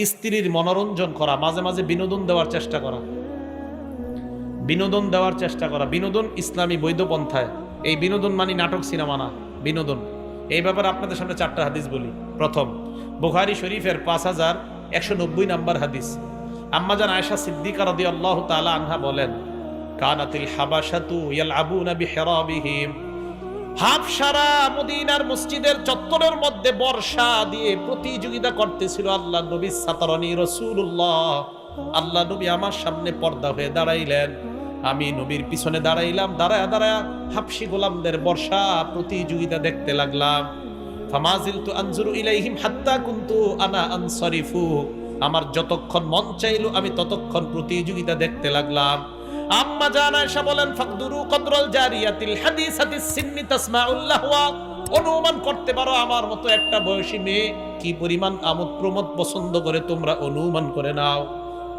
স্ত্রীর মনোরঞ্জন করা, মাঝে মাঝে বিনোদন দেওয়ার চেষ্টা করা, বিনোদন দেওয়ার চেষ্টা করা। বিনোদন ইসলামী বৈধ পন্থায়। এই বিনোদন মানে নাটক সিনেমা না, বিনোদন। এই ব্যাপারে আপনাদের সামনে 4টা হাদিস বলি। প্রথম, বুখারী শরীফের 5190 নম্বর হাদিস। আম্মাজান আয়েশা সিদ্দিকা রাদিয়াল্লাহু তাআলা আনহা বলেন, কানাতিল হাবাশাতু ইয়ালআবুনা বিহিরাবিহিম। হাবশারা মদিনার মসজিদের চত্বরের মধ্যে বর্ষা দিয়ে প্রতিযোগিতা করতেছিল। আল্লাহ নবী সাতারানি রাসূলুল্লাহ, আল্লাহ নবী আমার সামনে পর্দা হয়ে দাঁড়াইলেন, আমি নবীর পিছনে দাঁড়াইলাম। দাঁড়ায়া দাঁড়ায়া হাবশী গোলামদের বর্ষা প্রতিযোগিতা দেখতে লাগলাম। ফামাজিলতু আনজুরু ইলাইহিম হাত্তা কুনতু আনা আনসারিফু। আমার যতক্ষণ মন চাইলো আমি ততক্ষণ প্রতিযোগিতা দেখতে লাগলাম। আম্মা জান আয়েশা বলেন, ফাকদুরু কদরাল জারিয়াতিল হাদিসাতিস সিন্নি তাসমাউল লাহওয়া। অনুমান করতে পারো আমার মতো একটা বয়সী মেয়ে কি পরিমাণ আমোদ প্রমোদ পছন্দ করে, তোমরা অনুমান করে নাও।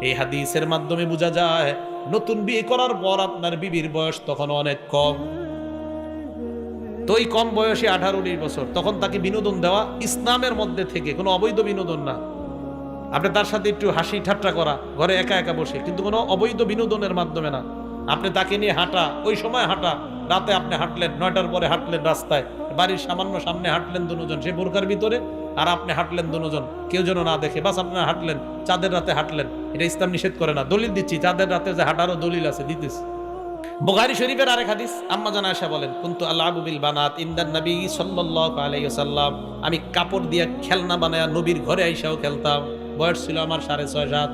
এই হাদিসের মাধ্যমে বোঝা যায় নতুন বিয়ে করার পর আপনার বিবির বয়স তখন অনেক কম। তো এই কম বয়সী 18-19 বছর, তখন তাকে বিনোদন দেওয়া ইসলামের মধ্যে থেকে, কোনো অবৈধ বিনোদন না। আপনি তার সাথে একটু হাসি ঠাট্টা করা ঘরে একা একা বসে, কিন্তু কোনো অবৈধ বিনোদনের মাধ্যমে না। আপনি তাকে নিয়ে হাঁটা, ওই সময় হাঁটা, রাতে আপনি হাঁটলেন, 9টার পরে হাঁটলেন রাস্তায়, বাড়ির সামান্য সামনে হাঁটলেন দুজন, সে বোরকার ভিতরে, আর আপনি হাঁটলেন দুজন, কেউ যেন না দেখে, বাস আপনারা হাঁটলেন, চাঁদের রাতে হাঁটলেন। এটা ইসলাম নিষেধ করে না। দলিল দিচ্ছি, চাঁদের রাতে যে হাঁটারও দলিল আছে, দিতেছি। বুখারী শরীফের আরেক হাদিস, আম্মা জান আয়েশা বলেন, কুনতু আলআবু বিল বানাত ইনদান নবী সাল্লাল্লাহু আলাইহি ওয়াসাল্লাম। আমি কাপড় দিয়ে খেলনা বানায়া নবীর ঘরে আইসাও খেলতাম। বয়স ছিল আমার 6.5-7,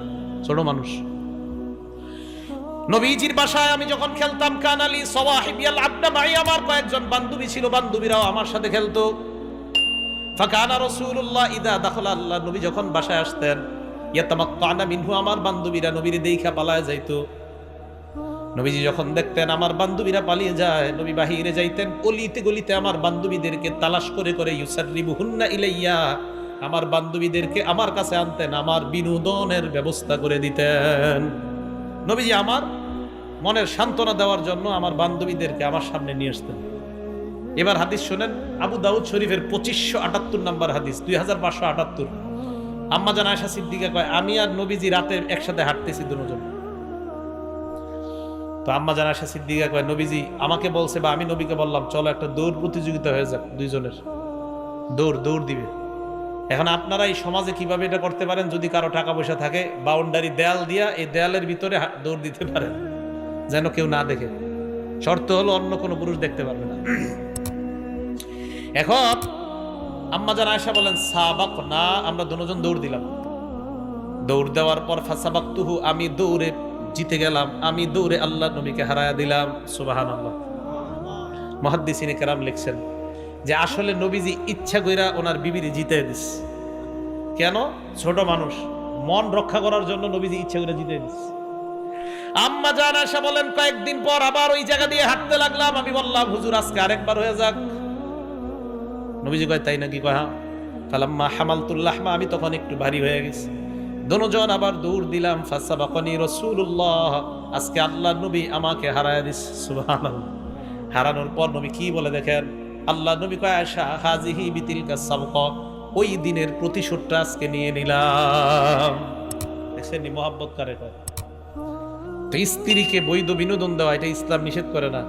ছোট মানুষ। নবীজির বাসায় আমি যখন খেলতাম, কানালি সওয়াহিবিয়াল আবনা মাই, আমার কয়েকজন বান্ধবী ছিল, বান্ধবীরাও আমার সাথে খেলতো। ফাকানা রাসূলুল্লাহ ইদা দাখালা, আল্লাহ নবী যখন বাসায় আসতেন, ইয়াতামাত্তানা মিনহু, আমার বান্ধবীরা নবীর দেইখা পালায় যাইতো। নবীজি যখন দেখতেন আমার বান্ধবীরা পালিয়ে যায়, নবী বাহিরে যাইতেন, অলিতে গলিতে আমার বান্ধবীদেরকে তালাশ করে করে ইউসাররিবুহুন্না ইলাইয়া, আমার বান্ধবীদেরকে আমার কাছে আনতেন, আমার বিনোদনের ব্যবস্থা করে দিতেন। নবীজি আমার মনের সান্ত্বনা দেওয়ার জন্য আমার বান্ধবীদেরকে আমার সামনে নিয়ে আসতেন। এবার হাদিস শোনেন, আবু দাউদ শরীফের 2578 নম্বর হাদিস, 2578। আম্মা জান আয়েশা সিদ্দিকা কয়, আমি আর নবীজি রাতে একসাথে হাঁটতেছি দুজন। তো আম্মা জান আয়েশা সিদ্দিকা কয়, নবীজি আমাকে বলছে, বা আমি নবীকে বললাম, চলো একটা দৌড় প্রতিযোগিতা হয়ে যাক, দুইজনের দৌড় দিবে। এখন আপনারা এই সমাজে কিভাবে এটা করতে পারেন, যদি কারো টাকা পয়সা থাকে, বাউন্ডারি দেয়াল দিয়া এই দেয়ালের ভিতরে দৌড় দিতে পারেন, যেন কেউ না দেখে। শর্ত হলো অন্য কোনো পুরুষ দেখতে পারবে না। এখন আম্মা জান আয়েশা বলেন, সাবাক না, আমরা দুজন দৌড় দিলাম। দৌড় দেওয়ার পর ফাসাবাকতুহু, আমি দৌড়ে জিতে গেলাম, আমি দৌড়ে আল্লাহ নবীকে হারায়া দিলাম। সুবহানাল্লাহ। মুহাদ্দিসিনে কেরাম লিখছেন যে আসলে নবীজি ইচ্ছা কইরা ওনার বিবিরে জিতে দিস। কেন? ছোট মানুষ, মন রক্ষা করার জন্য নবীজি ইচ্ছা করে জিতে দিস। আম্মা জান আয়েশা বলেন, কয়েকদিন পর আবার ওই জায়গা দিয়ে হাঁটতে লাগলাম। আমি বললাম, হুজুর আজকে আরেকবার হয়ে যাক। নবীজি কয়, তাই নাকি? কয় হ্যাঁ। ফালাম্মা হামালতুল লাহমা, আমি তখন একটু ভারী হয়ে গেছি। দুজন আবার দৌড় দিলাম। ফাসাবাকানি রাসূলুল্লাহ, আজকে আল্লাহর নবী আমাকে হারায়া দিস। সুবহানাল্লাহ। হারানোর পর নবী কি বলে দেখেন, আল্লাহ নবী কয়, আয়েশা হাজিহি বিতিলকা সাবকা, ওই দিনের প্রতিশোধটা আজকে নিয়ে নিলাম। দেখছেন নি মহব্বত করে কয়। তো স্ত্রীকে বৈধ বিনোদন দেওয়া, এটা ইসলাম নিষেধ করে না।